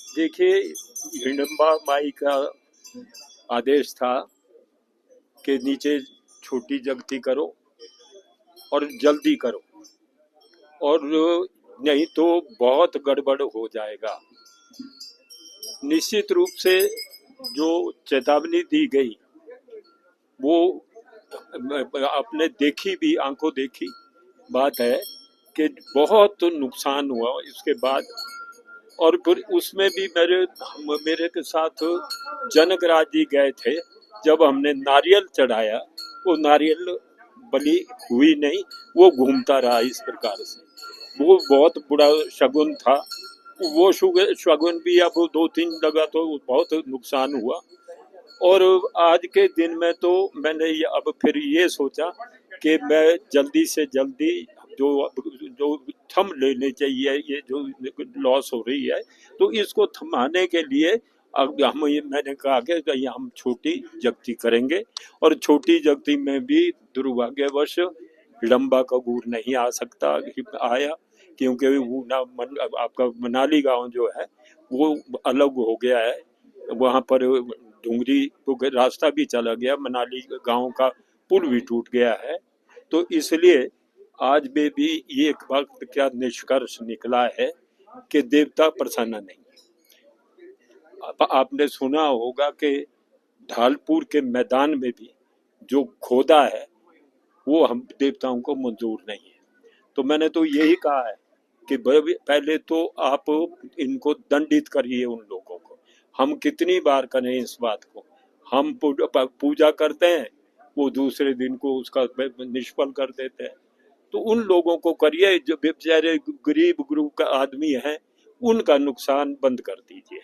देखिए, हिडम्बा माई का आदेश था कि नीचे छोटी जगती करो और जल्दी करो, और नहीं तो बहुत गड़बड़ हो जाएगा। निश्चित रूप से जो चेतावनी दी गई वो अपने देखी भी आंखों देखी बात है कि बहुत नुकसान हुआ इसके बाद। और फिर उसमें भी मेरे के साथ जनकराज जी गए थे। जब हमने नारियल चढ़ाया, वो नारियल बलि हुई नहीं, वो घूमता रहा इस प्रकार से। वो बहुत बुरा शगुन था। वो शगुन भी अब 2-3 लगा तो बहुत नुकसान हुआ। और आज के दिन में तो मैंने अब फिर ये सोचा कि मैं जल्दी से जल्दी जो जो थम लेने चाहिए, ये जो लॉस हो रही है, तो इसको थमाने के लिए अब मैंने कहा कि हम छोटी जगती करेंगे। और छोटी जगती में भी दुर्भाग्यवश हिडम्बा का गुर नहीं आ सकता, आया, क्योंकि वो आपका मनाली गांव जो है वो अलग हो गया है। वहाँ पर डूंगरी तो रास्ता भी चला गया, मनाली गांव का पुल भी टूट गया है। तो इसलिए आज भी एक वक्त क्या निष्कर्ष निकला है कि देवता प्रसन्न नहीं। आपने सुना होगा कि ढालपुर के मैदान में भी जो खोदा है वो हम देवताओं को मंजूर नहीं है। तो मैंने तो यही कहा है कि पहले तो आप इनको दंडित करिए उन लोगों को। हम कितनी बार करें इस बात को? हम पूजा करते हैं, वो दूसरे दिन को उसका निष्फल कर देते हैं। तो उन लोगों को करिए जो बेचारे गरीब गुरु का आदमी है, उनका नुकसान बंद कर दीजिए।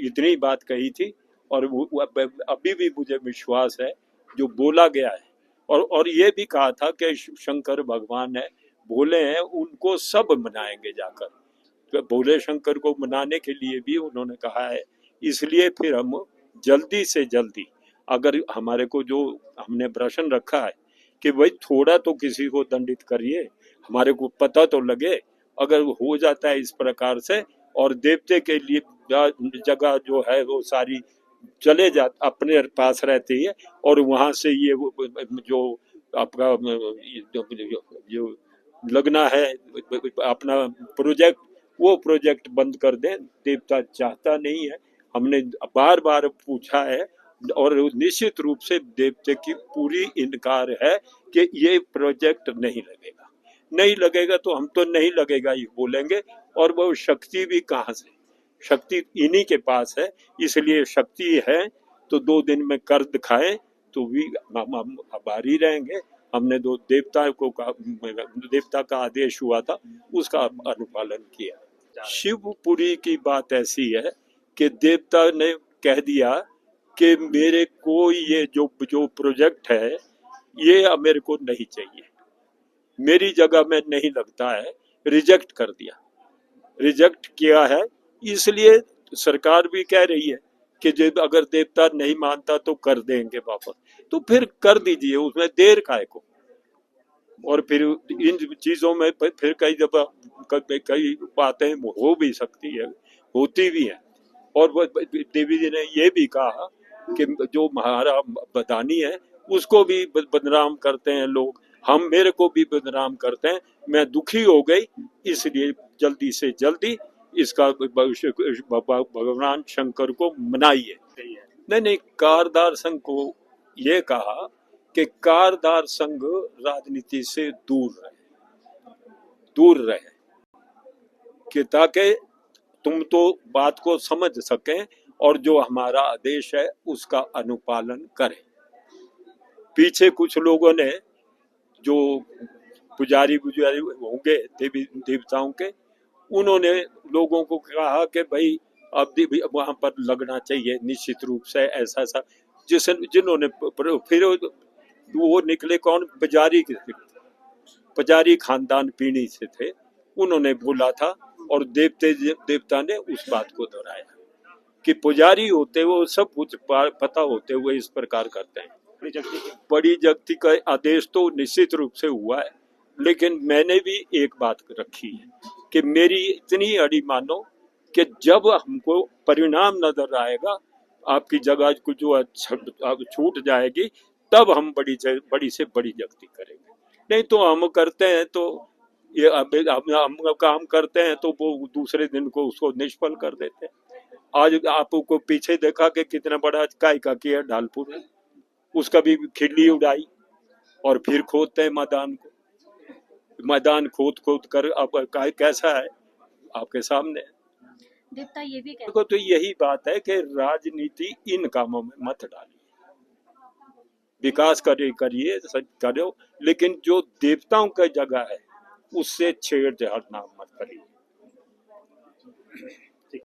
इतनी बात कही थी। और अभी भी मुझे विश्वास है जो बोला गया है। और ये भी कहा था कि शंकर भगवान है, भोले हैं, उनको सब मनाएंगे जाकर। तो भोले शंकर को मनाने के लिए भी उन्होंने कहा है। इसलिए फिर हम जल्दी से जल्दी, अगर हमारे को जो हमने प्रश्न रखा है कि भाई थोड़ा तो किसी को दंडित करिए, हमारे को पता तो लगे। अगर हो जाता है इस प्रकार से, और देवते के लिए जगह जो है वो सारी चले जा अपने पास रहती है, और वहां से ये जो आपका जो लगना है अपना प्रोजेक्ट, वो प्रोजेक्ट बंद कर दें। देवता चाहता नहीं है। हमने बार बार पूछा है और निश्चित रूप से देवते की पूरी इनकार है कि ये प्रोजेक्ट नहीं लगेगा। नहीं लगेगा तो हम तो नहीं लगेगा ही बोलेंगे। और वो शक्ति भी कहाँ से? शक्ति इन्हीं के पास है। इसलिए शक्ति है तो 2 दिन में कर दिखाए तो भी हम आभारी रहेंगे। हमने देवता का आदेश हुआ था, उसका अनुपालन किया। शिवपुरी की बात ऐसी है कि देवता ने कह दिया कि मेरे को ये जो प्रोजेक्ट है ये मेरे को नहीं चाहिए, मेरी जगह में नहीं लगता है। रिजेक्ट कर दिया, रिजेक्ट किया है। इसलिए सरकार भी कह रही है कि जब अगर देवता नहीं मानता तो कर देंगे वापस। तो फिर कर दीजिए, उसमें देर काहे को? और फिर इन चीजों में फिर कई बातें हो भी सकती है, होती भी है। और देवी जी ने ये भी कहा कि जो हमारा बदानी है उसको भी बदनाम करते हैं लोग, हम मेरे को भी बदनाम करते हैं। मैं दुखी हो गई, इसलिए जल्दी से जल्दी इसका भगवान शंकर को मनाइए। नहीं नहीं, कारदार संघ को ये कहा कि कारदार संघ राजनीति से दूर रहे कि ताकि तुम तो बात को समझ सकें और जो हमारा आदेश है उसका अनुपालन करें। पीछे कुछ लोगों ने जो पुजारी होंगे देवताओं के, उन्होंने लोगों को कहा कि भाई अब वहां पर लगना चाहिए निश्चित रूप से, ऐसा ऐसा जिन्होंने फिर वो निकले कौन? पुजारी खानदान पीढ़ी से थे, उन्होंने बोला था। और देवता ने उस बात को दोहराया कि पुजारी होते वो सब कुछ पता होते हुए इस प्रकार करते हैं। बड़ी जगती का आदेश तो निश्चित रूप से हुआ है, लेकिन मैंने भी एक बात रखी है कि मेरी इतनी अड़ी मानो कि जब हमको परिणाम नजर आएगा, आपकी जगह को जो छूट जाएगी, तब हम बड़ी से बड़ी जगती करेंगे। नहीं तो हम करते हैं तो ये हम काम करते हैं तो वो दूसरे दिन को उसको निष्फल कर देते हैं। आज आपको पीछे देखा कि कितना बड़ा काय का किया ढालपुर है, उसका भी खिल्ली उड़ाई और फिर खोदते हैं मैदान को। मैदान खोद खोद कर अब काय कैसा है आपके सामने। देवता ये भी कहते देखो तो यही बात है कि राजनीति इन कामों में मत डालिए, विकास करिए करो, लेकिन जो देवताओं की जगह है उससे छेड़छाड़ मत करिए।